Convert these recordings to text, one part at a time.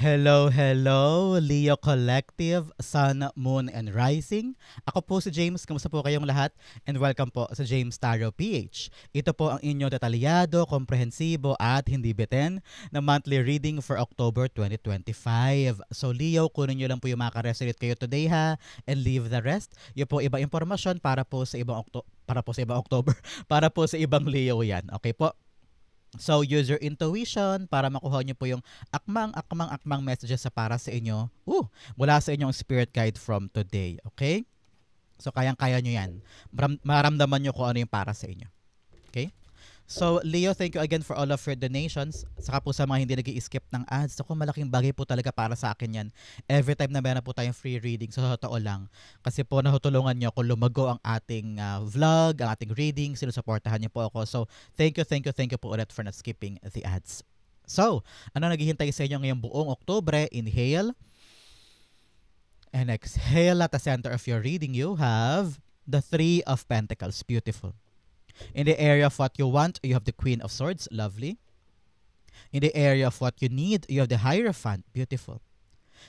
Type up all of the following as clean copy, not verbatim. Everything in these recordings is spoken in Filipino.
Hello, hello, Leo Collective, Sun, Moon, and Rising. Ako po si James, kamusta po kayong lahat? And welcome po sa James Tarot PH. Ito po ang inyong detalyado, komprehensibo at hindi biten na monthly reading for October 2025. So Leo, kunin nyo lang po yung makaresonate kayo today ha, and leave the rest. Yung po iba impormasyon para po sa ibang October, para po sa ibang Leo yan. Okay po? So, use your intuition para makuha nyo po yung akmang messages sa para sa inyo. Mula sa inyong spirit guide from today. Okay? So, kayang-kaya nyo yan. Maramdaman nyo kung ano yung para sa inyo. Okay? So, Leo, thank you again for all of your donations. Saka po sa mga hindi nag-i-skip ng ads. Ako, malaking bagay po talaga para sa akin yan. Every time na meron po tayong free reading, so totoo lang. Kasi po natutulungan nyo kung lumago ang ating vlog, ang ating reading, sinusuportahan nyo po ako. So, thank you po ulit for not skipping the ads. So, ano naghihintay sa inyo ngayong buong Oktubre? Inhale. And exhale. At the center of your reading, you have the Three of Pentacles. Beautiful. In the area of what you want, you have the Queen of Swords. Lovely. In the area of what you need, you have the Hierophant. Beautiful.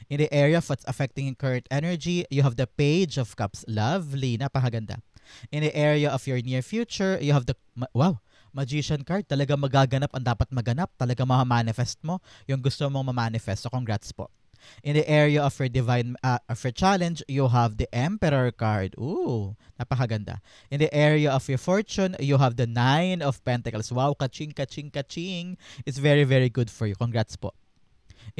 In the area of what's affecting your current energy, you have the Page of Cups. Lovely. Napakaganda. In the area of your near future, you have the... Wow! Magician card. Talaga magaganap ang dapat maganap. Talaga ma-manifest mo yung gusto mong ma-manifest. So, congrats po. In the area of your divine of your challenge, you have the Emperor card. Napakaganda. In the area of your fortune, you have the Nine of Pentacles. Wow, kaching, kaching, kaching. It's very, very good for you. Congrats po.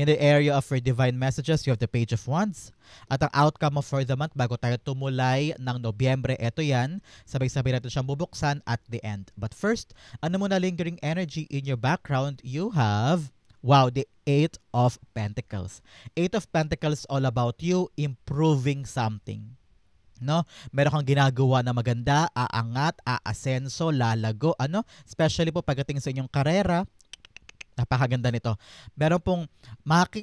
In the area of your divine messages, you have the Page of Wands. At ang outcome mo for the month, bago tayo tumulay ng Nobyembre, eto yan. Sabay-sabay natin siyang bubuksan at the end. But first, ano muna lingering energy in your background? You have... Wow, the Eight of Pentacles. Eight of Pentacles all about you improving something. No? Meron kang ginagawa na maganda, aangat, aasenso, lalago, especially po pagdating sa inyong karera. Napakaganda nito. Meron pong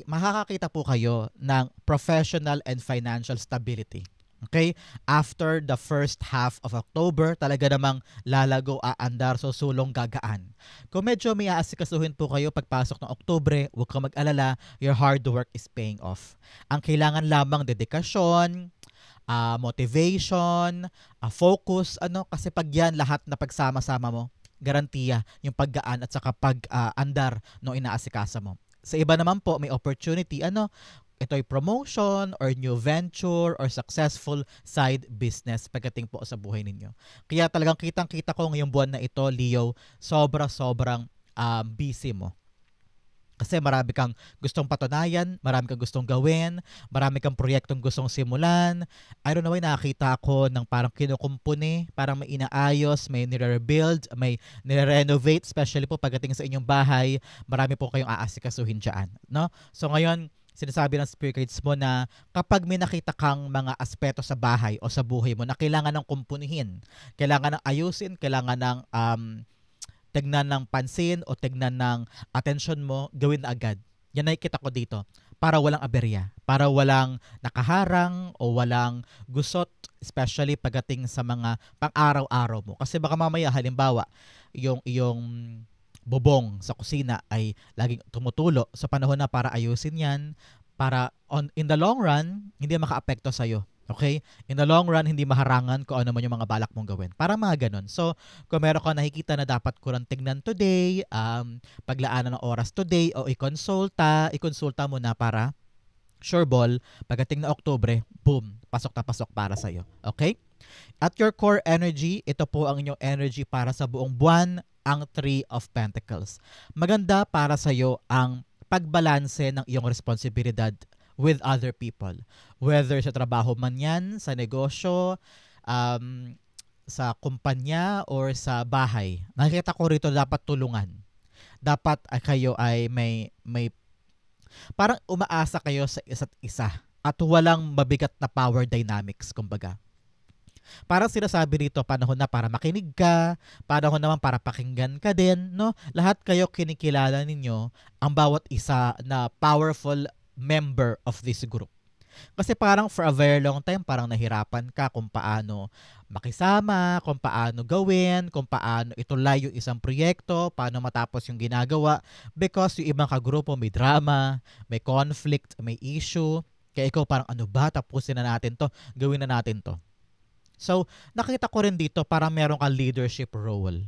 makakakita po kayo ng professional and financial stability. Okay? After the first half of October, talaga namang lalago, aandar, so sulong gagaan. Kung medyo may aasikasuhin po kayo pagpasok ng Oktubre, huwag kang mag-alala, your hard work is paying off. Ang kailangan lamang dedikasyon, motivation, focus, kasi pag yan lahat na pagsama-sama mo, garantiya yung paggaan at saka pag-andar no inaasikasa mo. Sa iba naman po, may opportunity, ito ay promotion or new venture or successful side business pagdating po sa buhay ninyo. Kaya talagang kitang-kita ko ngayong buwan na ito, Leo, sobrang busy mo. Kasi marami kang gustong patunayan, marami kang gustong gawin, marami kang proyektong gustong simulan. I don't know, nakakita ako ng parang kinukumpuni, parang may inaayos, may nire-rebuild, may nire-renovate, especially po pagdating sa inyong bahay, marami po kayong aasikasuhin dyan. No? So ngayon, sinasabi ng spirit guides mo na kapag may nakita kang mga aspeto sa bahay o sa buhay mo na kailangan ng kumpunihin, kailangan ng ayusin, kailangan ng tignan ng pansin o tignan ng atensyon mo, gawin na agad. Yan nakikita ko dito. Para walang aberya, para walang nakaharang o walang gusot, especially pagdating sa mga pang-araw-araw mo. Kasi baka mamaya, halimbawa, yung bubong sa kusina ay laging tumutulo sa panahon na para ayusin yan, para in the long run, hindi maka-apekto sa'yo. Okay? In the long run, hindi maharangan kung ano man yung mga balak mong gawin. Para mga ganun. So, kung meron ka nakikita na dapat ko lang tingnan today, paglaanan ng oras today, o ikonsulta mo na para sure ball, pagdating na Oktubre, boom, pasok na pasok para sa'yo. Okay? At your core energy, ito po ang inyong energy para sa buong buwan, ang Three of Pentacles. Maganda para sa iyo ang pagbalanse ng iyong responsibilidad with other people. Whether sa trabaho man yan, sa negosyo, sa kumpanya, or sa bahay. Nakikita ko rito dapat tulungan. Dapat kayo ay may parang umaasa kayo sa isa't isa at walang mabigat na power dynamics, kumbaga. Parang sinasabi rito, panahon na para makinig ka, panahon naman para pakinggan ka din, no? Lahat kayo kinikilala ninyo ang bawat isa na powerful member of this group. Kasi parang for a very long time, parang nahirapan ka kung paano makisama, kung paano gawin, kung paano ituloy yung isang proyekto, paano matapos yung ginagawa. Because yung ibang kagrupo may drama, may conflict, may issue. Kaya ikaw parang ano ba, tapusin na natin to, gawin na natin to. So, nakita ko rin dito parang meron kang leadership role.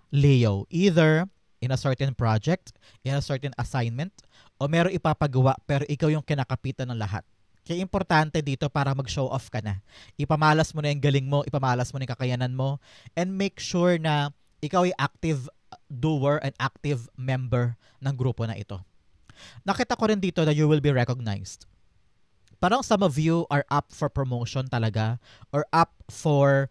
Leo, either in a certain project, in a certain assignment, o meron ipapagawa pero ikaw yung kinakapitan ng lahat. Kaya importante dito para mag-show off ka na. Ipamalas mo na yung galing mo, ipamalas mo na yung kakayanan mo, and make sure na ikaw ay active doer and active member ng grupo na ito. Nakita ko rin dito na you will be recognized. Parang some of you are up for promotion talaga or up for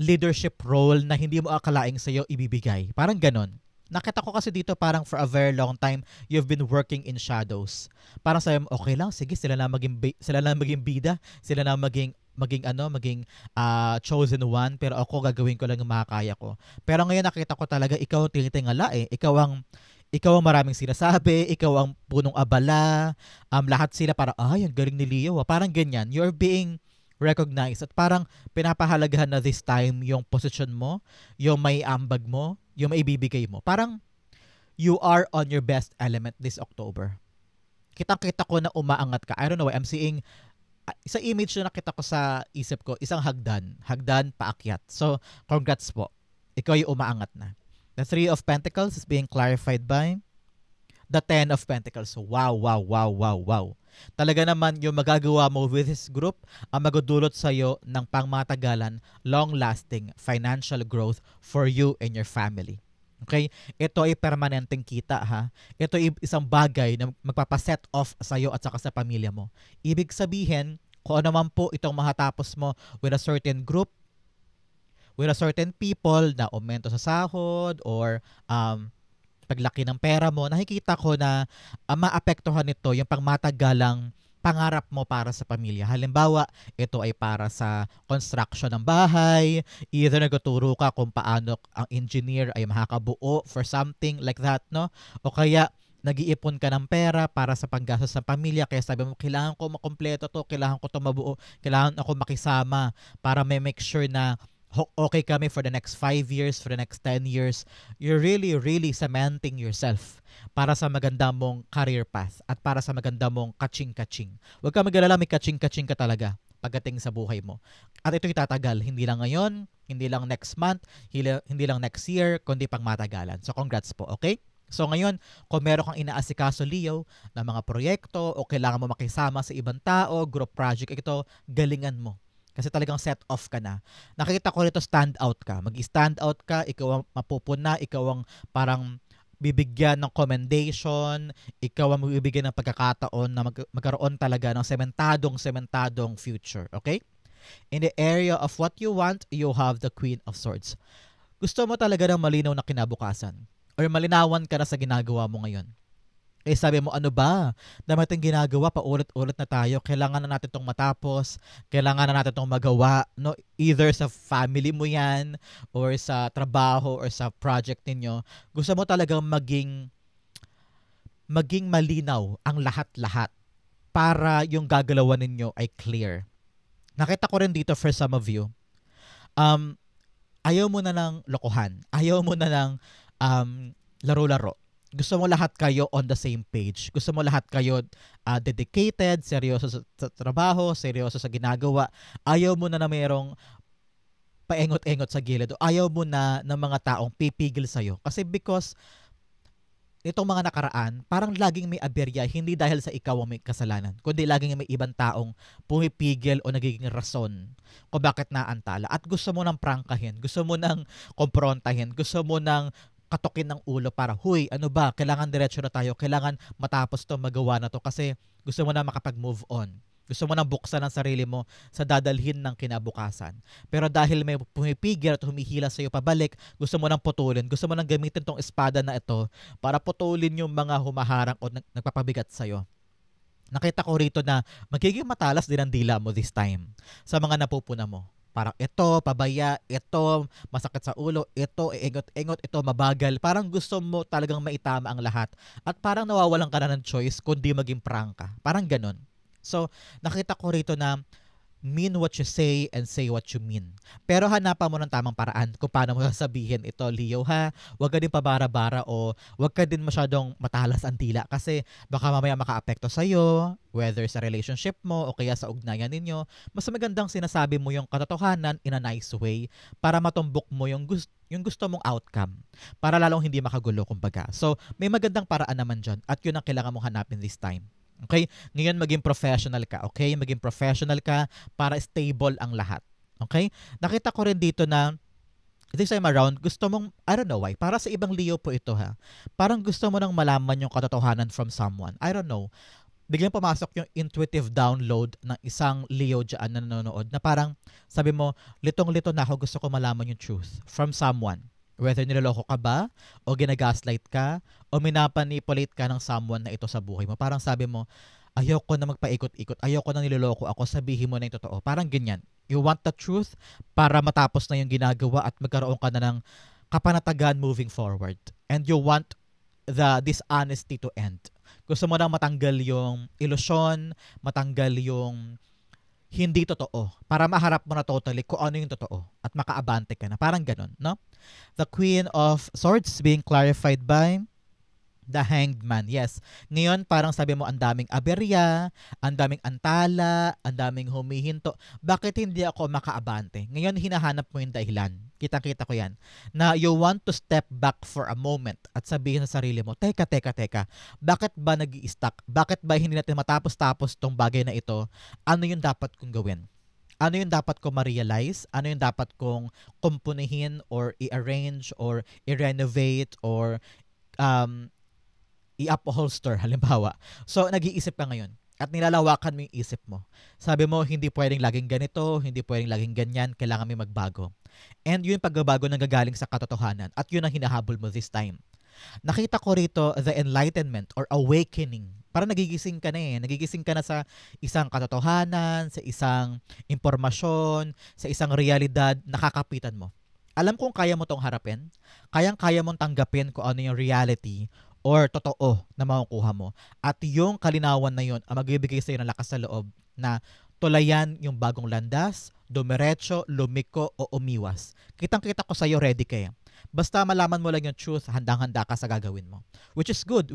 leadership role na hindi mo akalaing sa'yo ibibigay. Parang ganon. Nakita ko kasi dito parang for a very long time, you've been working in shadows. Parang sabi mo, okay lang, sige, sila na maging bida, sila na maging chosen one, pero ako gagawin ko lang yung makakaya ko. Pero ngayon nakita ko talaga ikaw ang tinitingala eh. Ikaw ang maraming sinasabi, ikaw ang punong abala, lahat sila parang, ang galing ni Leo. Parang ganyan. You're being recognized at parang pinapahalagahan na this time yung position mo, yung may ambag mo, yung may ibibigay mo. Parang you are on your best element this October. Kitang-kita ko na umaangat ka. I don't know, I'm seeing sa image na nakita ko sa isip ko, isang hagdan paakyat. So, congrats po. Ikaw yung umaangat na. The Three of Pentacles is being clarified by the Ten of Pentacles. So, wow. Talaga naman yung magagawa mo with this group ang magdudulot sa'yo ng pangmatagalan, long-lasting financial growth for you and your family. Okay? Ito ay permanenteng kita ha. Ito ay isang bagay na magpapaset off sa'yo at saka sa pamilya mo. Ibig sabihin, kung ano man po itong mahatapos mo with a certain group, with a certain people na aumento sa sahod or paglaki ng pera mo, nakikita ko na maapektuhan nito yung pangmatagalang pangarap mo para sa pamilya. Halimbawa, ito ay para sa construction ng bahay, either nagtuturo ka kung paano ang engineer ay makakabuo for something like that, no? O kaya, nag-iipon ka ng pera para sa panggastos sa pamilya, kaya sabi mo, kailangan ko makompleto to, kailangan ko to mabuo, kailangan ako makisama para may make sure na okay kami for the next 5 years, for the next 10 years. You're really cementing yourself para sa maganda mong career path at para sa maganda mong kaching-kaching. Huwag ka mag-alala, may kaching-kaching ka talaga pagdating sa buhay mo. At ito'y tatagal. Hindi lang ngayon, hindi lang next month, hindi lang next year, kundi pang matagalan. So congrats po, okay? So ngayon, kung meron kang inaasikaso, Leo, na mga proyekto o kailangan mo makisama sa ibang tao, group project, ito, galingan mo. Kasi talagang set off ka na. Nakita ko rito stand out ka. Mag-stand out ka, ikaw ang mapupuna, ikaw ang parang bibigyan ng commendation, ikaw ang bibigyan ng pagkakataon na magkaroon talaga ng sementadong future. Okay? In the area of what you want, you have the Queen of Swords. Gusto mo talaga ng malinaw na kinabukasan or malinawan ka na sa ginagawa mo ngayon. Eh sabi mo, ano ba? Dami tayong ginagawa, paulit-ulit na tayo. Kailangan na natin itong matapos. Kailangan na natin itong magawa. No? Either sa family mo yan, or sa trabaho, or sa project ninyo. Gusto mo talagang maging malinaw ang lahat-lahat para yung gagalawan ninyo ay clear. Nakita ko rin dito for some of you, ayaw mo na ng lokohan. Ayaw mo na ng laro-laro. Gusto mo lahat kayo on the same page. Gusto mo lahat kayo dedicated, seryoso sa trabaho, seryoso sa ginagawa. Ayaw mo na mayroong paengot-engot sa gilid. Ayaw mo na ng mga taong pipigil sa'yo. Kasi because itong mga nakaraan, parang laging may aberya, hindi dahil sa ikaw ang may kasalanan, kundi laging may ibang taong pumipigil o nagiging rason kung bakit naantala. At gusto mo nang prangkahin, gusto mo nang komprontahin, gusto mo nang katukin ng ulo para, huy, ano ba, kailangan diretso na tayo, kailangan matapos to, magawa na to kasi gusto mo na makapag-move on. Gusto mo na buksan ang sarili mo sa dadalhin ng kinabukasan. Pero dahil may pumipigil at humihila sa iyo pabalik, gusto mo nang putulin, gusto mo nang gamitin tong espada na ito para putulin yung mga humaharang o nagpapabigat sa iyo. Nakita ko rito na magiging matalas din ang dila mo this time sa mga napupuna mo. Parang ito, pabaya, ito, masakit sa ulo, ito, engot-engot, ito, mabagal. Parang gusto mo talagang maitama ang lahat. At parang nawawalan ka na ng choice kundi maging prangka. Parang ganon. So, nakita ko rito na mean what you say what you mean. Pero hanapan mo ng tamang paraan kung paano mo sasabihin ito, Leo, ha? Huwag ka din pabara-bara o huwag ka din masyadong matalas ang tila kasi baka mamaya makaapekto sa'yo, whether sa relationship mo o kaya sa ugnayan ninyo. Mas magandang sinasabi mo yung katotohanan in a nice way para matumbok mo yung gusto mong outcome. Para lalong hindi makagulo, kumbaga. So, may magandang paraan naman dyan at yun ang kailangan mong hanapin this time. Okay? Ngayon, maging professional ka. Okay? Maging professional ka para stable ang lahat. Okay? Nakita ko rin dito na this time around, gusto mong, I don't know why, para sa ibang Leo po ito, ha. Parang gusto mo nang malaman yung katotohanan from someone. I don't know. Biglang pumasok yung intuitive download ng isang Leo dyan na nanonood na parang sabi mo, litong-lito na ako, gusto ko malaman yung truth from someone. Whether niloloko ka ba, o ginagaslight ka, o minapanipulate ka ng someone na ito sa buhay mo. Parang sabi mo, ayoko na magpaikot-ikot, ayoko na niloloko ako, sabihin mo na yung totoo. Parang ganyan. You want the truth para matapos na yung ginagawa at magkaroon ka na ng kapanatagan moving forward. And you want the dishonesty to end. Gusto mo nang matanggal yung ilusyon, matanggal yung hindi totoo para maharap mo na totally kung ano yung totoo at makaabante ka na. Parang ganun, no? The Queen of Swords being clarified by the Hanged Man. Yes. Ngayon, parang sabi mo, ang daming aberya, ang daming antala, ang daming humihinto. Bakit hindi ako makaabante? Ngayon, hinahanap mo yung dahilan. Kita-kita ko yan. Na you want to step back for a moment at sabihin sa sarili mo, teka. Bakit ba nag-i-stuck? Bakit ba hindi natin matapos-tapos tong bagay na ito? Ano yung dapat kong gawin? Ano yung dapat ko ma-realize? Ano yung dapat kong kumpunihin or i-arrange or i-renovate or i-upholster, halimbawa. So, nag-iisip ka ngayon at nilalawakan mo yung isip mo. Sabi mo, hindi pwedeng laging ganito, hindi pwedeng laging ganyan, kailangan may magbago. And yun yung pagbabago na gagaling sa katotohanan at yun ang hinahabol mo this time. Nakita ko rito the enlightenment or awakening. Parang nagigising ka na eh. Nagigising ka na sa isang katotohanan, sa isang impormasyon, sa isang realidad na kakapitan mo. Alam kong kaya mo tong harapin. Kayang-kaya mong tanggapin kung ano yung reality or totoo na makukuha mo. At yung kalinawan na yun ang magbibigay sa'yo ng lakas sa loob na tulayan yung bagong landas, dumiretso, lumiko o umiwas. Kitang-kita ko sa'yo, ready ka eh. Basta malaman mo lang yung truth, handang-handa ka sa gagawin mo. Which is good.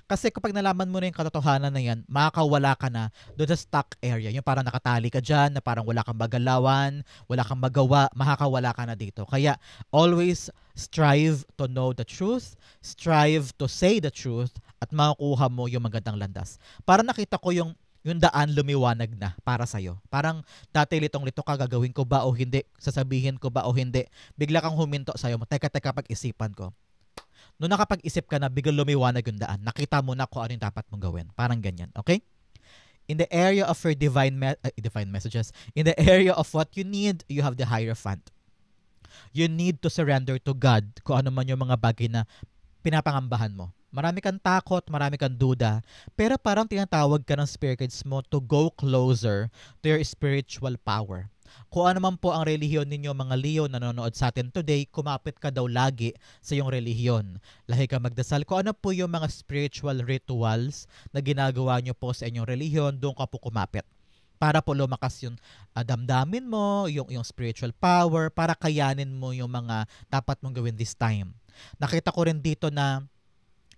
Kasi kapag nalaman mo na yung katotohanan na yan, makakawala ka na doon sa stuck area. Yung parang nakatali ka dyan, na parang wala kang magalawan, wala kang magawa, makakawala ka na dito. Kaya always strive to know the truth, strive to say the truth, at makukuha mo yung magandang landas. Para nakita ko yung daan lumiwanag na para sa'yo. Parang dati litong-lito ka, gagawin ko ba o hindi? Sasabihin ko ba o hindi? Bigla kang huminto sa'yo mo. Teka, pag-isipan ko. Noong nakapag-isip ka na, biglang lumiwanag yung daan. Nakita mo na kung ano yung dapat mong gawin. Parang ganyan. Okay? In the area of your divine messages, in the area of what you need, you have the Hierophant. You need to surrender to God kung ano man yung mga bagay na pinapangambahan mo. Marami kang takot, marami kang duda, pero parang tinatawag ka ng spirit guides mo to go closer to your spiritual power. Kung ano man po ang relihiyon ninyo, mga Leo na nanonood sa atin today, kumapit ka daw lagi sa iyong relihiyon. Lahi ka magdasal. Kung ano po yung mga spiritual rituals na ginagawa nyo po sa inyong relihiyon, doon ka po kumapit. Para po lumakas yung damdamin mo, yung spiritual power, para kayanin mo yung mga dapat mong gawin this time. Nakita ko rin dito na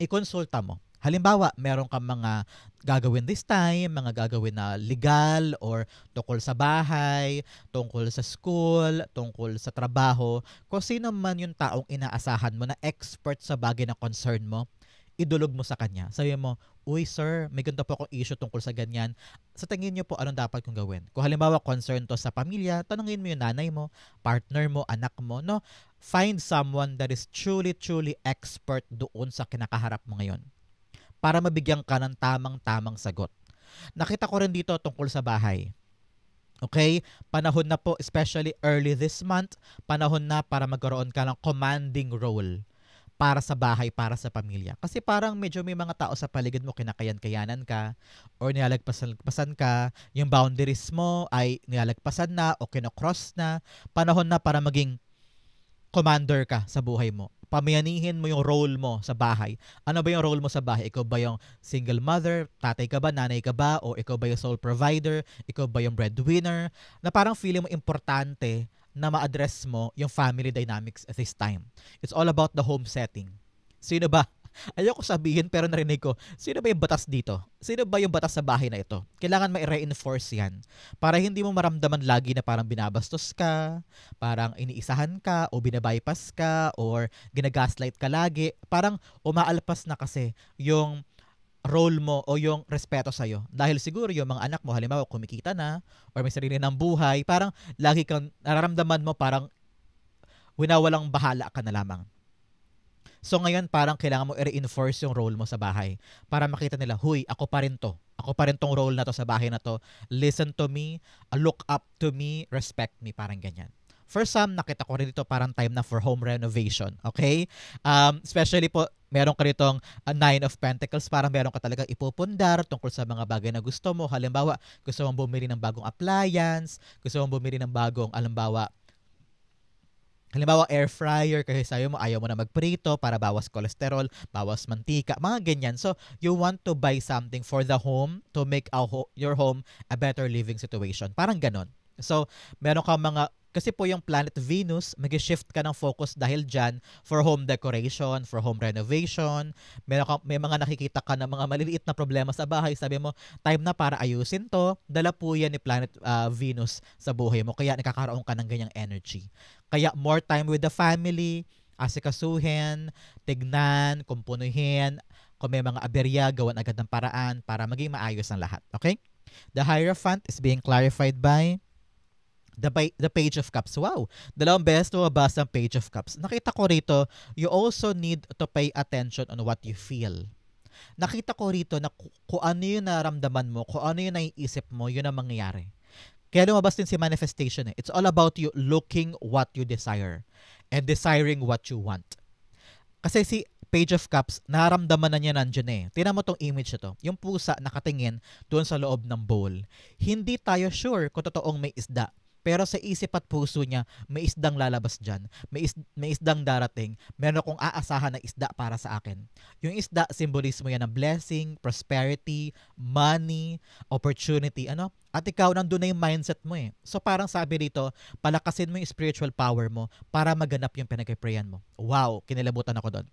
i-consulta mo. Halimbawa, meron kang mga gagawin this time, mga gagawin na legal or tungkol sa bahay, tungkol sa school, tungkol sa trabaho. Kung sino man yung taong inaasahan mo na expert sa bagay na concern mo, idulog mo sa kanya. Sabi mo, uy sir, may ganito po akong issue tungkol sa ganyan. Sa tingin niyo po, anong dapat kong gawin? Kung halimbawa concern to sa pamilya, tanungin mo yung nanay mo, partner mo, anak mo, no? Find someone that is truly expert doon sa kinakaharap mo ngayon para mabigyan ka ng tamang sagot. Nakita ko rin dito tungkol sa bahay. Okay? Panahon na po, especially early this month, panahon na para magkaroon ka ng commanding role para sa bahay, para sa pamilya. Kasi parang medyo may mga tao sa paligid mo, kinakayan-kayanan ka or nilalagpasan ka, yung boundaries mo ay nilalagpasan na o kinocross na. Panahon na para maging commander ka sa buhay mo. Pamayanihin mo yung role mo sa bahay. Ano ba yung role mo sa bahay? Ikaw ba yung single mother? Tatay ka ba? Nanay ka ba? O ikaw ba yung sole provider? Ikaw ba yung breadwinner? Na parang feeling mo importante na ma-address mo yung family dynamics at this time. It's all about the home setting. Sino ba? Ayoko sabihin pero narinig ko, sino ba yung batas dito? Sino ba yung batas sa bahay na ito? Kailangan ma-reinforce yan para hindi mo maramdaman lagi na parang binabastos ka, parang iniisahan ka o binabypass ka or ginagaslight ka lagi. Parang umaalpas na kasi yung role mo o yung respeto sa'yo. Dahil siguro yung mga anak mo, halimbawa kumikita na or may sarili ng buhay, parang lagi kang nararamdaman mo parang winawalang bahala ka na lamang. So ngayon parang kailangan mo i-reinforce yung role mo sa bahay para makita nila, huy, ako pa rin to. Ako pa rin tong role na to sa bahay na to. Listen to me, look up to me, respect me, parang ganyan. For some, nakita ko rin dito parang time na for home renovation. Okay? Especially po, meron ka ditong Nine of Pentacles, parang meron ka talaga ipupundar tungkol sa mga bagay na gusto mo. Halimbawa, gusto mong bumili ng bagong appliance, gusto mong bumili ng bagong, halimbawa, air fryer, kasi sayo mo, ayaw mo na magprito para bawas cholesterol, bawas mantika, mga ganyan. So, you want to buy something for the home to make your home a better living situation. Parang ganon. So, meron ka mga, kasi po yung planet Venus, mag-shift ka ng focus dahil dyan for home decoration, for home renovation. May mga nakikita ka na mga maliliit na problema sa bahay. Sabi mo, time na para ayusin to. Dala po yan ni planet Venus sa buhay mo. Kaya nakakaroon ka ng ganyang energy. Kaya more time with the family, asikasuhin, tignan, kumpunuhin. Kung may mga aberya, gawan agad ng paraan para maging maayos ang lahat. Okay? The Hierophant is being clarified by the Page of Cups. Wow! Dalawang beses lumabas ang Page of Cups. Nakita ko rito, you also need to pay attention on what you feel. Nakita ko rito na kung ano yung naramdaman mo, kung ano yung naiisip mo, yun ang mangyayari. Kaya lumabas din si manifestation eh. It's all about you looking what you desire and desiring what you want. Kasi si Page of Cups, naramdaman na niya nandiyan eh. Tingnan mo tong image na to. Yung pusa nakatingin doon sa loob ng bowl. Hindi tayo sure kung totoong may isda. Pero sa isip at puso niya, may isdang lalabas dyan. May isdang darating. Meron akong aasahan na isda para sa akin. Yung isda, simbolismo yan ng blessing, prosperity, money, opportunity. At ikaw, nandun na yung mindset mo eh. So parang sabi dito, palakasin mo yung spiritual power mo para maganap yung pinag-prayan mo. Wow, kinilabutan ako doon.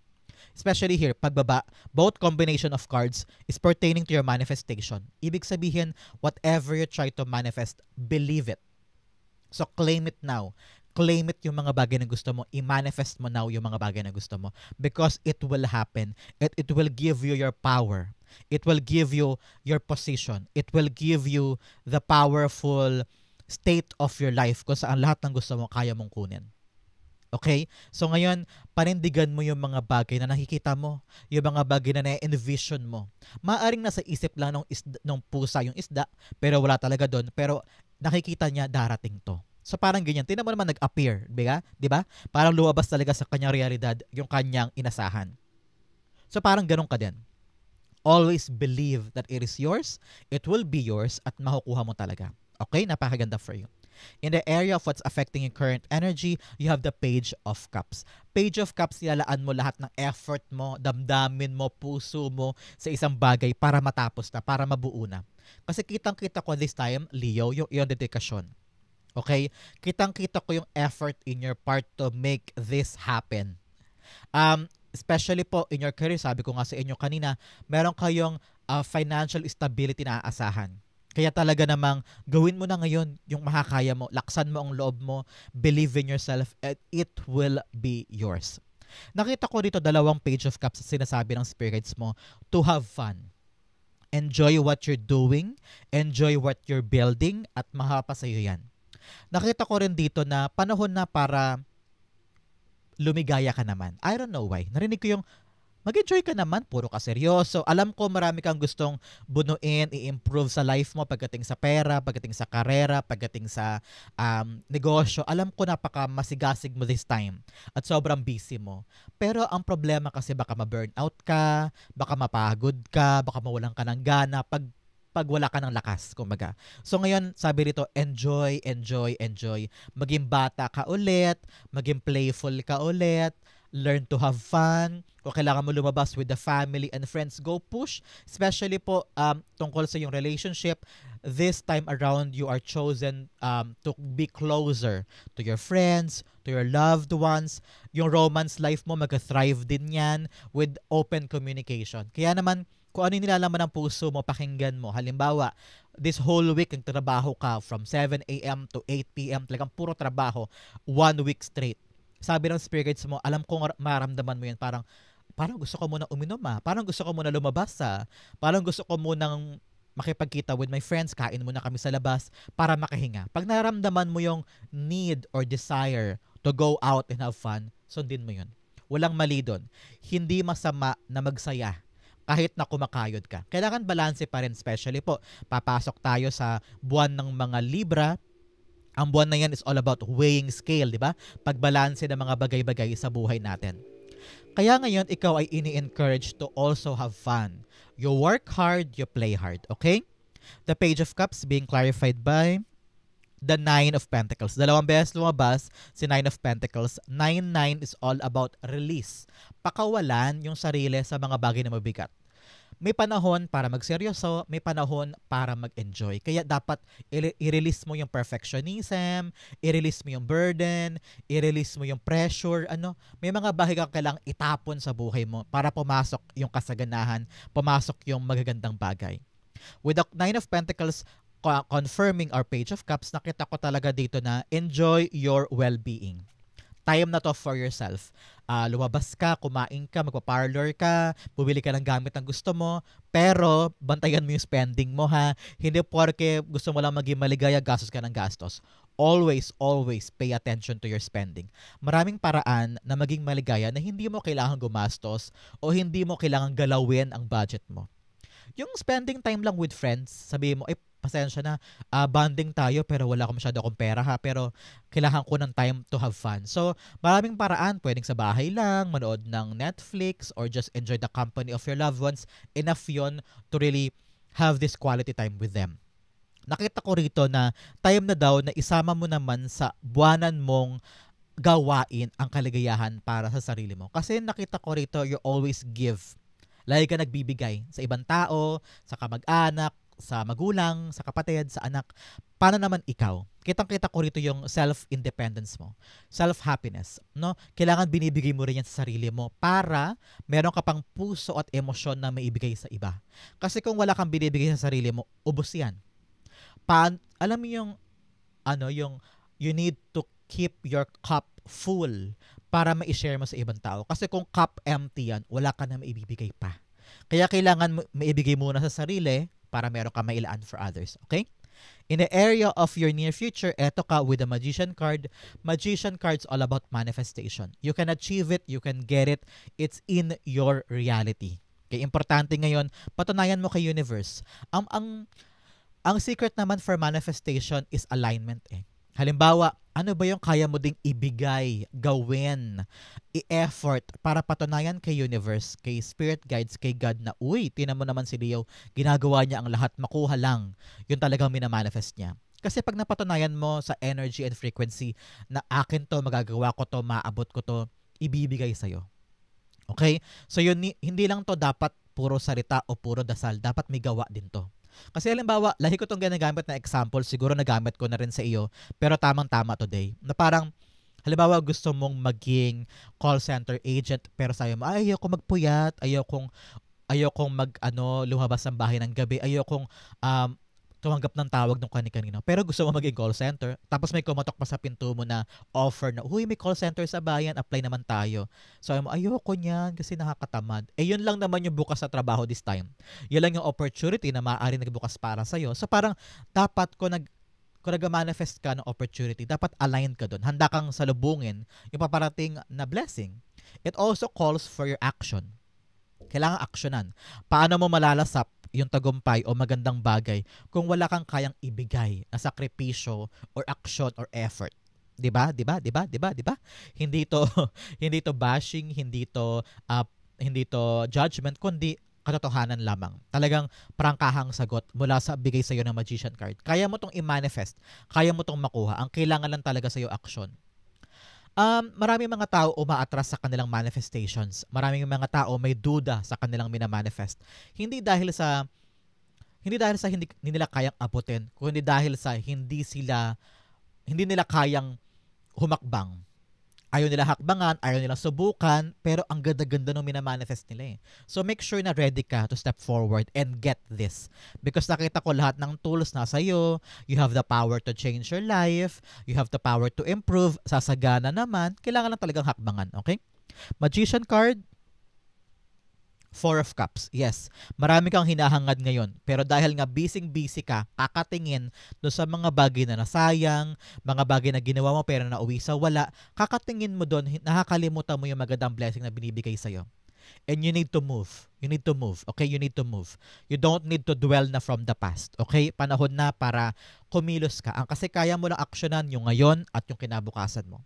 Especially here, pagbaba, both combination of cards is pertaining to your manifestation. Ibig sabihin, whatever you try to manifest, believe it. So claim it now. Claim it yung mga bagay na gusto mo. I-manifest mo now yung mga bagay na gusto mo. Because it will happen. It will give you your power. It will give you your position. It will give you the powerful state of your life kung saan lahat ng gusto mo kaya mong kunin. Okay? So ngayon, panindigan mo yung mga bagay na nakikita mo. Yung mga bagay na na-envision mo. Maaring nasa isip lang nung pusa yung isda, pero wala talaga doon. Pero nakikita niya darating to. So parang ganyan. Tingnan mo naman nag-appear. Diba? Parang lumabas talaga sa kanyang realidad yung kanyang inasahan. So parang ganun ka din. Always believe that it is yours, it will be yours, at makukuha mo talaga. Okay? Napakaganda for you. In the area of what's affecting your current energy, you have the Page of Cups. Page of Cups, nilalaan mo lahat ng effort mo, damdamin mo, puso mo sa isang bagay para matapos na, para mabuo na. Kasi kitang-kita ko this time, Leo, yung dedikasyon. Okay? Kitang-kita ko yung effort in your part to make this happen. Especially po in your career, sabi ko nga sa inyo kanina, meron kayong financial stability na aasahan. Kaya talaga namang gawin mo na ngayon yung makakaya mo, laksan mo ang loob mo, believe in yourself, and it will be yours. Nakita ko dito dalawang Page of Cups sinasabi ng spirits mo to have fun. Enjoy what you're doing, enjoy what you're building, at mahapa sa'yo yan. Nakita ko rin dito na panahon na para lumigaya ka naman. I don't know why. Narinig ko yung mag-enjoy ka naman, puro ka seryoso. Alam ko marami kang gustong bunuin, i-improve sa life mo pagdating sa pera, pagdating sa karera, pagdating sa negosyo. Alam ko napaka masigasig mo this time at sobrang busy mo. Pero ang problema kasi baka ma-burnout ka, baka mapagod ka, baka mawalan ka ng gana pag wala ka ng lakas, kumbaga. So ngayon, sabi rito, enjoy, enjoy, enjoy. Maging bata ka ulit, maging playful ka ulit, learn to have fun. Kung kailangan mo lumabas with the family and friends, go push. Especially po tungkol sa yung relationship, this time around, you are chosen to be closer to your friends, to your loved ones. Yung romance life mo, mag-thrive din yan with open communication. Kaya naman, kung ano yung nilalaman ng puso mo, pakinggan mo. Halimbawa, this whole week, nagtrabaho ka from 7 a.m. to 8 p.m. Talagang puro trabaho, 1 week straight. Sabi ng spirit guides mo, alam kong maramdaman mo yan, parang gusto ko muna uminom parang gusto ko muna lumabas parang gusto ko munang makipagkita with my friends, kain muna kami sa labas para makahinga. Pag naramdaman mo yung need or desire to go out and have fun, sundin mo yun. Walang mali doon. Hindi masama na magsaya kahit na kumakayod ka. Kailangan balanse pa rin, especially po, papasok tayo sa buwan ng mga Libra. Ang buwan na yan is all about weighing scale, di ba? Pagbalanse ng mga bagay-bagay sa buhay natin. Kaya ngayon, ikaw ay ini-encourage to also have fun. You work hard, you play hard, okay? The Page of Cups being clarified by the Nine of Pentacles. Dalawang beses lumabas si Nine of Pentacles. 9-9 is all about release. Pakawalan yung sarili sa mga bagay na mabigat. May panahon para magseryoso, may panahon para mag-enjoy. Kaya dapat i-release mo yung perfectionism, i-release mo yung burden, i-release mo yung pressure. May mga bagay kang kailangang itapon sa buhay mo para pumasok yung kasaganahan, pumasok yung magagandang bagay. With the Nine of Pentacles confirming our Page of Cups, nakita ko talaga dito na enjoy your well-being. Time na to for yourself. Lumabas ka, kumain ka, magpa-parlor ka, bumili ka ng gamit ang gusto mo, pero bantayan mo yung spending mo ha. Hindi porke gusto mo lang maging maligaya, gastos ka ng gastos. Always, always pay attention to your spending. Maraming paraan na maging maligaya na hindi mo kailangan gumastos o hindi mo kailangan galawin ang budget mo. Yung spending time lang with friends, sabihin mo, pasensya na, bonding tayo pero wala akong masyado akong pera ha, pero kailangan ko ng time to have fun. So, maraming paraan, pwedeng sa bahay lang, manood ng Netflix, or just enjoy the company of your loved ones. Enough yon to really have this quality time with them. Nakita ko rito na time na daw na isama mo naman sa buwanan mong gawain ang kaligayahan para sa sarili mo. Kasi nakita ko rito, you always give. Lagi ka nagbibigay sa ibang tao, sa kamag-anak, sa magulang, sa kapatid, sa anak. Paano naman ikaw? Kitang-kita ko rito yung self-independence mo, self-happiness, no? Kailangan binibigay mo rin yan sa sarili mo para meron ka pang puso at emosyon na maibigay sa iba. Kasi kung wala kang binibigay sa sarili mo, ubos yan. Alam mo yung you need to keep your cup full para ma-share mo sa ibang tao. Kasi kung cup empty yan, wala ka na maibibigay pa. Kaya kailangan maibigay muna sa sarili para meron ka mailaan for others. Okay? In the area of your near future, eto ka with the Magician card. Magician card's all about manifestation. You can achieve it, you can get it. It's in your reality. Okay, importante ngayon, patunayan mo kay universe. Ang secret naman for manifestation is alignment eh. Halimbawa, ano ba yung kaya mo ding ibigay, gawin, i-effort para patunayan kay universe, kay spirit guides, kay God na, uy, tinan mo naman si Leo, ginagawa niya ang lahat, makuha lang. Yun talagang minamanifest niya. Kasi pag napatunayan mo sa energy and frequency na akin to, magagawa ko to, maabot ko to, ibibigay sa'yo. Okay? So yun, hindi lang to dapat puro salita o puro dasal, dapat may gawa din to. Kasi halimbawa, lahi ko itong ginagamit na example, siguro nagamit ko na rin sa iyo, pero tamang-tama today. Na parang, halimbawa gusto mong maging call center agent, pero sabi mo, ayoko magpuyat, ayokong lumabas ng bahay ng gabi, ayokong tumanggap ng tawag ng kani-kanino. Pero gusto mo maging call center, tapos may kumatok pa sa pinto mo na offer na, huy, may call center sa bayan, apply naman tayo. So, ayoko niyan kasi nakakatamad. Yun lang naman yung bukas sa trabaho this time. Yun lang yung opportunity na maaari nagbukas para sa'yo. So, parang dapat kung nag-manifest ka ng opportunity, dapat aligned ka doon. Handa kang salubungin yung paparating na blessing. It also calls for your action. Kailangan aksyonan. Paano mo malalasap yung tagumpay o magandang bagay kung wala kang kayang ibigay na sakripisyo or action or effort? 'Di ba? Hindi to bashing, hindi to judgment, kundi katotohanan lamang. Talagang prangkahang sagot mula sa bigay sa iyo ng Magician card. Kaya mo tong i-manifest, kaya mo tong makuha. Ang kailangan lang talaga sa iyo action. Maraming mga tao umaatras sa kanilang manifestations. Maraming mga tao may duda sa kanilang minamanifest. Hindi dahil sa hindi nila kayang abutin, kundi dahil sa hindi nila kayang humakbang. Ayaw nila hakbangan, ayaw nila subukan, pero ang ganda-ganda ng minamanifest nila eh. So make sure na ready ka to step forward and get this. Because nakita ko lahat ng tools nasa iyo, you have the power to change your life, you have the power to improve, sasagana naman, kailangan lang talagang hakbangan, okay? Magician card, Four of Cups. Yes, marami kang hinahangad ngayon. Pero dahil nga busy ka, kakatingin doon sa mga bagay na nasayang, mga bagay na ginawa mo pero nauwi sa wala, kakatingin mo doon, nakakalimutan mo yung magandang blessing na binibigay sa'yo. And you need to move. You need to move. Okay? You need to move. You don't need to dwell na from the past. Okay? Panahon na para kumilos ka. Ang kasi kaya mo lang aksyonan yung ngayon at yung kinabukasan mo.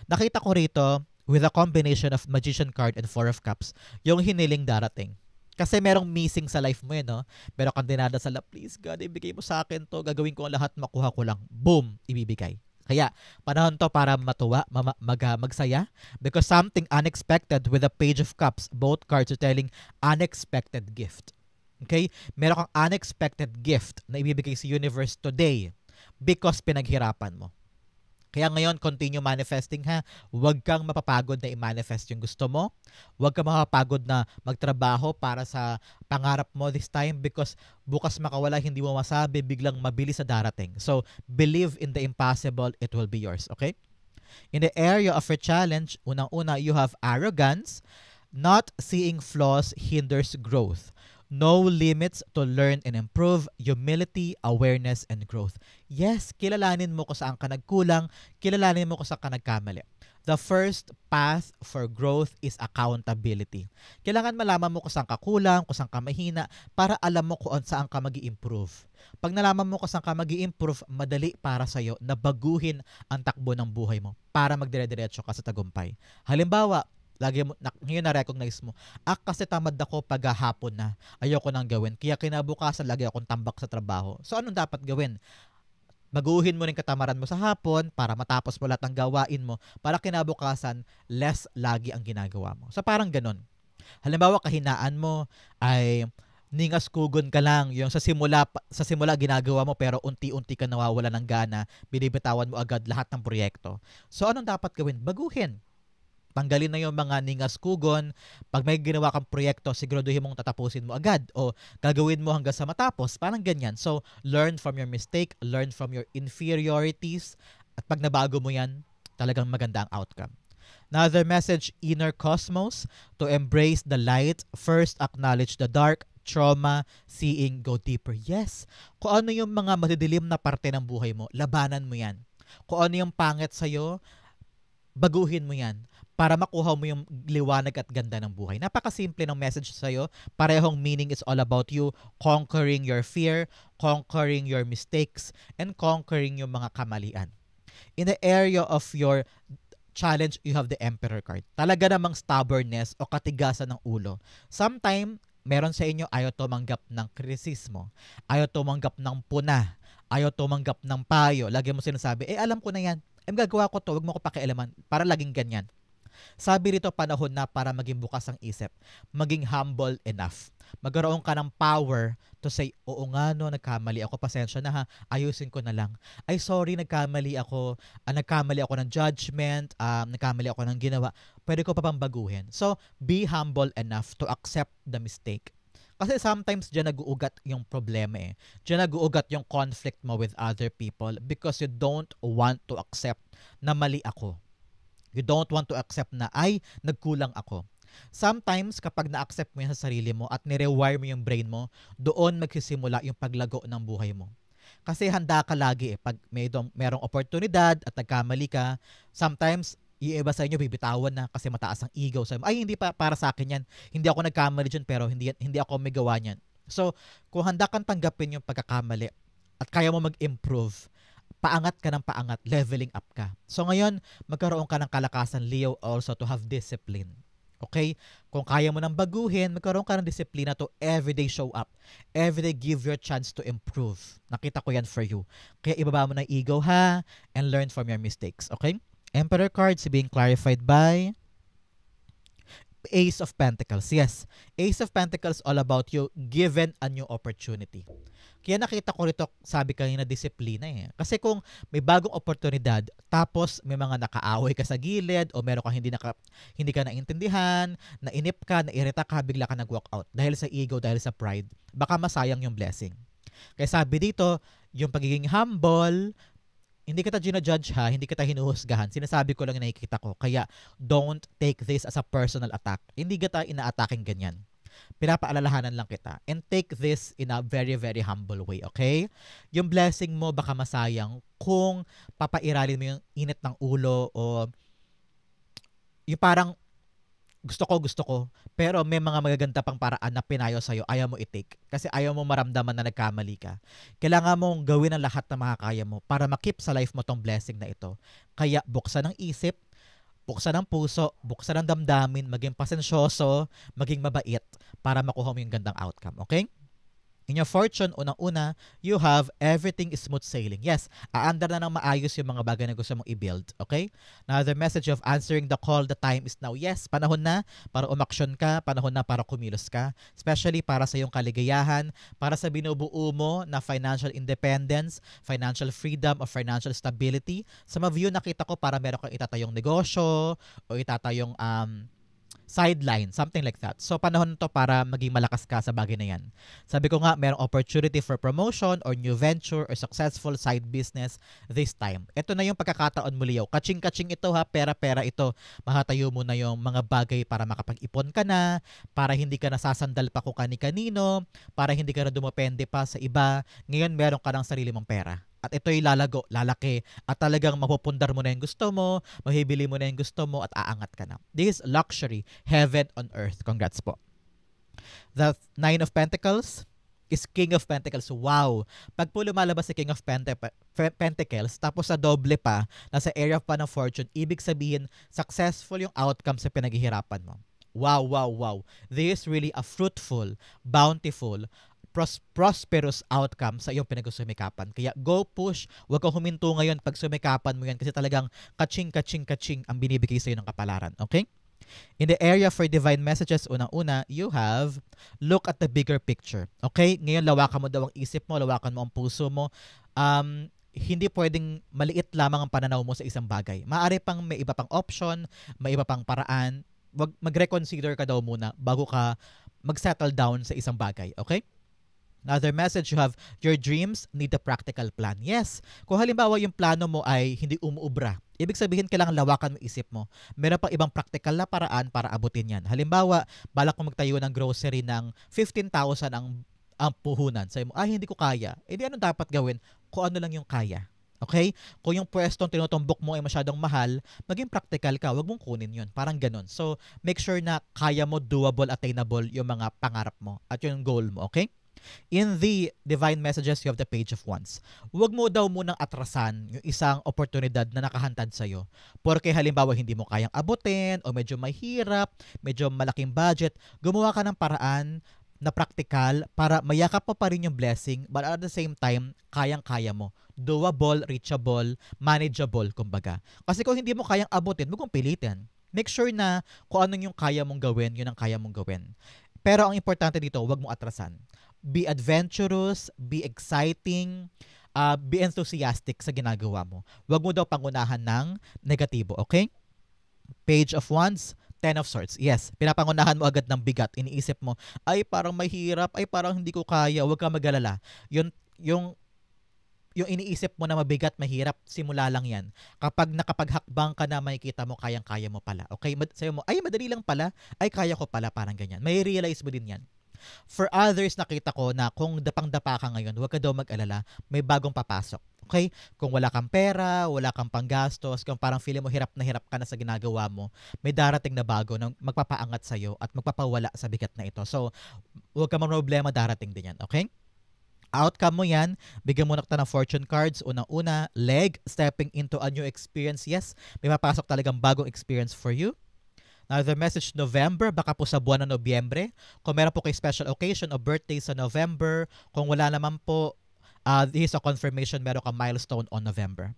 Nakita ko rito, with a combination of Magician card and Four of Cups, yung hiniling darating. Kasi merong missing sa life mo eh, no? Meron kang dinadasal, please God, ibigay mo sa akin to, gagawin ko ang lahat, makuha ko lang. Boom! Ibibigay. Kaya, panahon to para matuwa, magsaya. Because something unexpected with the Page of Cups, both cards are telling unexpected gift. Okay? Meron kang unexpected gift na ibibigay sa universe today because pinaghirapan mo. Kaya ngayon, continue manifesting ha. Huwag kang mapapagod na i-manifest yung gusto mo. Huwag kang mapapagod na magtrabaho para sa pangarap mo this time because bukas makawala, hindi mo masabi, biglang mabilis sa darating. So, believe in the impossible, it will be yours. Okay? In the area of your challenge, unang-una, you have arrogance. Not seeing flaws hinders growth. No limits to learn and improve, humility, awareness, and growth. Yes, kilalanin mo kung saan ka nagkulang, kilalanin mo kung saan ka nagkamali. The first path for growth is accountability. Kailangan malaman mo kung saan ka kulang, kung saan ka mahina, para alam mo kung saan ka mag-i-improve. Pag nalaman mo kung saan ka mag-i-improve, madali para sa'yo na baguhin ang takbo ng buhay mo para magdire-diretso ka sa tagumpay. Halimbawa, ngayon na-recognize mo, kasi tamad ako pag hapon na, ayoko nang gawin, kaya kinabukasan lagi akong tambak sa trabaho. So anong dapat gawin? Baguhin mo rin katamaran mo sa hapon para matapos mo lahat ng gawain mo para kinabukasan less lagi ang ginagawa mo. So parang ganun. Halimbawa, kahinaan mo ay ningas kugon ka lang, yung sa simula ginagawa mo pero unti-unti ka nawawala ng gana, binibitawan mo agad lahat ng proyekto. So anong dapat gawin? Baguhin. Tanggalin na yung mga ningas kugon. Pag may ginawa kang proyekto, siguraduhin mong tatapusin mo agad o gagawin mo hanggang sa matapos. Parang ganyan. So, learn from your mistake, learn from your inferiorities. At pag nabago mo yan, talagang maganda ang outcome. Another message, inner cosmos, to embrace the light, first acknowledge the dark, trauma, seeing, go deeper. Yes, kung ano yung mga madidilim na parte ng buhay mo, labanan mo yan. Kung ano yung pangit sa'yo, baguhin mo yan para makuha mo yung liwanag at ganda ng buhay. Napakasimple ng message sa'yo. Parehong meaning is all about you conquering your fear, conquering your mistakes, and conquering yung mga kamalian. In the area of your challenge, you have the Emperor card. Talaga namang stubbornness o katigasan ng ulo. Sometimes, meron sa inyo ayaw tumanggap ng kritisismo, ayaw tumanggap ng puna, ayaw tumanggap ng payo. Lagi mo sinasabi, alam ko na yan. Gagawa ko to, wag mo ko pakialaman. Para laging ganyan. Sabi rito, panahon na para maging bukas ang isip. Maging humble enough. Magkaroon ka ng power to say, oo nga no, nagkamali ako, pasensya na ha, ayusin ko na lang. Ay sorry, nagkamali ako ng judgment, nagkamali ako ng ginawa, pwede ko pa bang baguhin? So, be humble enough to accept the mistake. Kasi sometimes dyan nag-uugat yung problema eh. Dyan nag-uugat yung conflict mo with other people because you don't want to accept na mali ako. You don't want to accept na, nagkulang ako. Sometimes, kapag na-accept mo yan sa sarili mo at nirewire mo yung brain mo, doon magsisimula yung paglago ng buhay mo. Kasi handa ka lagi eh. Pag merong oportunidad at nagkamali ka, sometimes, yung iba sa inyo bibitawan na kasi mataas ang ego sa hindi pa para sa akin yan. Hindi ako nagkamali dyan pero hindi ako may gawa niyan. So, kung handa kang tanggapin yung pagkakamali at kaya mo mag-improve, paangat ka ng paangat, leveling up ka. So ngayon, magkaroon ka ng kalakasan, Leo, also to have discipline. Okay? Kung kaya mo nang baguhin, magkaroon ka ng disiplina to everyday show up. Everyday give your chance to improve. Nakita ko yan for you. Kaya ibaba mo ng ego ha, and learn from your mistakes. Okay? Emperor cards being clarified by Ace of Pentacles. Yes, Ace of Pentacles all about you given a new opportunity. Kaya nakita ko rito, sabi kanina, disiplina eh. Kasi kung may bagong oportunidad, tapos may mga nakaaway ka sa gilid, o meron kang hindi ka naintindihan, nainip ka, nairita ka, bigla ka nag-walk out. Dahil sa ego, dahil sa pride, baka masayang yung blessing. Kaya sabi dito, yung pagiging humble, hindi kita ginajudge ha, hindi kita hinuhusgahan. Sinasabi ko lang yung nakikita ko. Kaya don't take this as a personal attack. Hindi kita ina-attacking ganyan. Pinapaalalahanan lang kita. And take this in a very, very humble way, okay? Yung blessing mo baka masayang kung papairalin mo yung init ng ulo o yung parang gusto ko. Pero may mga magaganda pang paraan na pinayo sa'yo, ayaw mo i-take. Kasi ayaw mo maramdaman na nagkamali ka. Kailangan mong gawin ang lahat na makakaya mo para makip sa life mo tong blessing na ito. Kaya buksan ang isip, buksan ang puso, buksan ang damdamin, maging pasensyoso, maging mabait para makuha mo yung gandang outcome. Okay? In your fortune, unang-una, you have everything is smooth sailing. Yes, aandar na ng maayos yung mga bagay na gusto mong i-build. Okay? Now, the message of answering the call, the time is now. Yes, panahon na para umaksyon ka, panahon na para kumilos ka. Especially para sa iyong kaligayahan, para sa binubuo mo na financial independence, financial freedom, or financial stability. Sa mga view, nakita ko para meron kang itatayong negosyo o itatayong sideline, something like that. So, panahon to para maging malakas ka sa bagay na yan. Sabi ko nga, merong opportunity for promotion or new venture or successful side business this time. Ito na yung pagkakataon mo, Leo. Kaching-kaching ito ha, pera-pera ito. Mahatayo mo na yung mga bagay para makapag-ipon ka na, para hindi ka nasasandal pa kung kani-kanino, para hindi ka na dumepende pa sa iba. Ngayon, meron ka ng sarili mong pera. At ito'y lalago, lalaki, at talagang mapupundar mo na yung gusto mo, mahibili mo na yung gusto mo, at aangat ka na. This is luxury, heaven on earth. Congrats po. The Nine of Pentacles is King of Pentacles. Wow! Pag po lumalabas si King of Pentacles, tapos sa doble pa, nasa area pa ng fortune, ibig sabihin, successful yung outcome sa pinaghihirapan mo. Wow, wow, wow. This is really a fruitful, bountiful, prosperous outcome sa iyong pinag-sumikapan. Kaya go push, huwag kang huminto ngayon pag sumikapan mo yan kasi talagang kaching ang binibigay sa iyo ng kapalaran. Okay? In the area for divine messages, unang-una, you have look at the bigger picture. Okay? Ngayon, lawakan mo daw ang isip mo, lawakan mo ang puso mo. Hindi pwedeng maliit lamang ang pananaw mo sa isang bagay. Maaari pang may iba pang option, may iba pang paraan. Wag mag-reconsider ka daw muna bago ka mag-settle down sa isang bagay. Okay? Another message, you have your dreams need a practical plan. Yes, kung halimbawa yung plano mo ay hindi umuubra, ibig sabihin kailangan lawakan mo isip mo. Meron pang ibang practical na paraan para abutin yan. Halimbawa, balak mo magtayo ng grocery ng 15,000 ang puhunan. Sabi mo, hindi ko kaya. Eh di anong dapat gawin? Kung ano lang yung kaya. Okay? Kung yung pwestong tinutumbok mo ay masyadong mahal, maging practical ka, wag mong kunin yun. Parang ganun. So, make sure na kaya mo, doable, attainable yung mga pangarap mo at yung goal mo. Okay? In the divine messages, you have the Page of Wands. Huwag mo daw munang atrasan yung isang oportunidad na nakahantad sa'yo. Porque halimbawa hindi mo kayang abutin o medyo mahirap, medyo malaking budget, gumawa ka ng paraan na practical para mayakap mo pa rin yung blessing but at the same time, kayang-kaya mo. Doable, reachable, manageable, kumbaga. Kasi kung hindi mo kayang abutin, huwag mong pilitin. Make sure na kung anong yung kaya mong gawin, yun ang kaya mong gawin. Pero ang importante dito, huwag mong atrasan. Be adventurous, be exciting, be enthusiastic sa ginagawa mo. Huwag mo daw pangunahan ng negatibo, okay? Page of Wands, Ten of Swords. Yes, pinapangunahan mo agad ng bigat. Iniisip mo, ay parang mahirap, ay parang hindi ko kaya, huwag kang mag-alala. Yung iniisip mo na mabigat, mahirap, simula lang yan. Kapag nakapaghakbang ka na, makikita mo, kayang-kaya mo pala. Okay? Sabi mo, ay madali lang pala, ay kaya ko pala, parang ganyan. May realize mo din yan. For others, nakita ko na kung dapang-dapa ka ngayon, huwag ka daw mag-alala, may bagong papasok. Okay? Kung wala kang pera, wala kang panggastos, kung parang feeling mo hirap ka na sa ginagawa mo, may darating na bago na magpapaangat sa'yo at magpapawala sa bigat na ito. So, huwag ka problema, darating din yan. Okay? Outcome mo yan, bigyan mo na kita ng fortune cards. Unang-una, leg, stepping into a new experience. Yes, may mapasok talagang bagong experience for you. Now, the message November, baka po sa buwan ng Nobyembre. Kung meron po kayo special occasion o birthday sa November, kung wala naman po, this is a confirmation, meron ka milestone on November.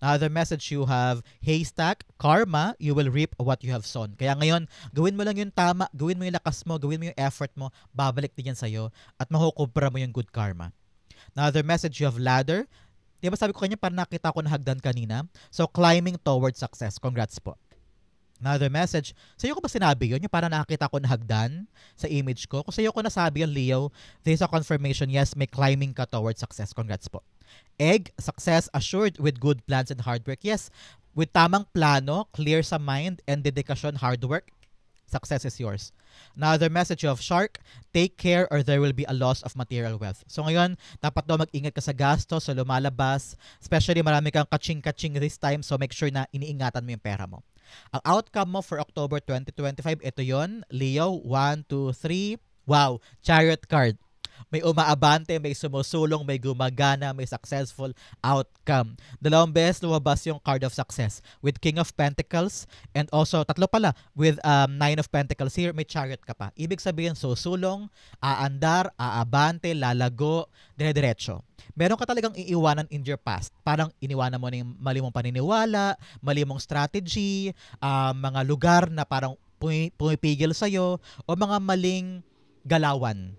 Another message you have, haystack, karma, you will reap what you have sown. Kaya ngayon, gawin mo lang yung tama, gawin mo yung lakas mo, gawin mo yung effort mo, babalik din yan sa'yo at mahukubra mo yung good karma. Another message you have, ladder. Di ba sabi ko kanya parang nakita ko na hagdan kanina? So, climbing towards success. Congrats po. Another message, sa'yo ko ba sinabi yun? Yung parang nakakita ko na hagdan sa image ko. Kung sa'yo ko nasabi yun, Leo, this is a confirmation, yes, may climbing ka towards success. Congrats po. Egg, success assured with good plans and hard work. Yes, with tamang plano, clear sa mind, and dedikasyon, hard work, success is yours. Another message of shark, take care or there will be a loss of material wealth. So ngayon, dapat daw mag-ingat ka sa gastos, sa lumalabas, especially marami kang kaching-kaching this time, so make sure na iniingatan mo yung pera mo. Ang outcome mo for October 2025, ito yon, Leo, 1, 2, 3, wow, Chariot card. May umaabante, may sumusulong, may gumagana, may successful outcome. Dalawang beses lumabas yung card of success with King of Pentacles and also tatlo pala with Nine of Pentacles. Here may Chariot ka pa. Ibig sabihin susulong, aandar, aabante, lalago, dire-diretso. Meron ka talagang iiwanan in your past. Parang iniwanan mo na yung mali mong paniniwala, mali mong strategy, mga lugar na parang pumipigil sa'yo o mga maling galawan.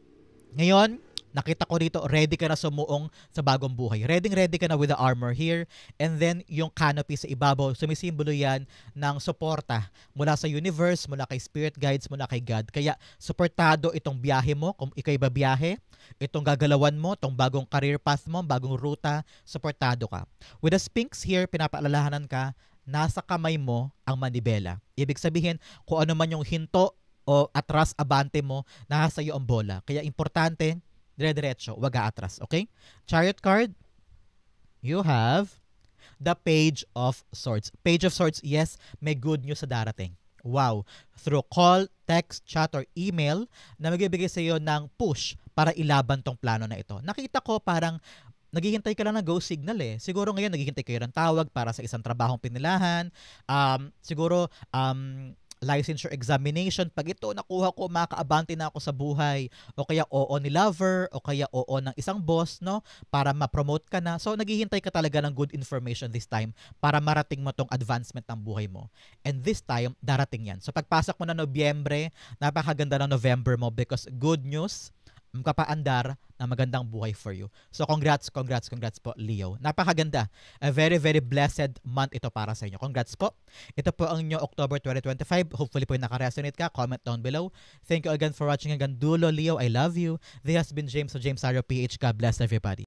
Ngayon, nakita ko dito, ready ka na sumuong sa bagong buhay. Ready ka na with the armor here. And then, yung canopy sa ibabaw, sumisimbolo yan ng suporta mula sa universe, mula kay spirit guides, mula kay God. Kaya, suportado itong biyahe mo, kung ikaw'y babiyahe, itong gagalawan mo, itong bagong career path mo, bagong ruta, suportado ka. With the Sphinx here, pinapaalalahanan ka, nasa kamay mo ang manibela. Ibig sabihin, kung ano man yung hinto, o atras abante mo, nasa iyo ang bola. Kaya importante, dire-diretso, wag aatras, okay? Chariot card, you have the Page of Swords. Page of Swords, yes, may good news sa darating. Wow. Through call, text, chat, or email na magbibigay sa iyo ng push para ilaban tong plano na ito. Nakita ko parang naghihintay ka lang ng go signal eh. Siguro ngayon naghihintay kayo ng tawag para sa isang trabahong pinilahan. Siguro licensure examination, pag ito nakuha ko, makaabante na ako sa buhay, o kaya oo ni lover, o kaya oo ng isang boss, no, para ma-promote ka na. So naghihintay ka talaga ng good information this time para marating mo tong advancement ng buhay mo. And this time, darating yan. So pagpasok mo na Nobyembre, napakaganda ng November mo because good news, magpapaandar na magandang buhay for you. So congrats po, Leo. Napakaganda. A very, very blessed month ito para sa inyo. Congrats po. Ito po ang inyong October 2025. Hopefully po nakaresonate ka. Comment down below. Thank you again for watching hanggang dulo, Leo. I love you. This has been James of James Taro PH. God bless everybody.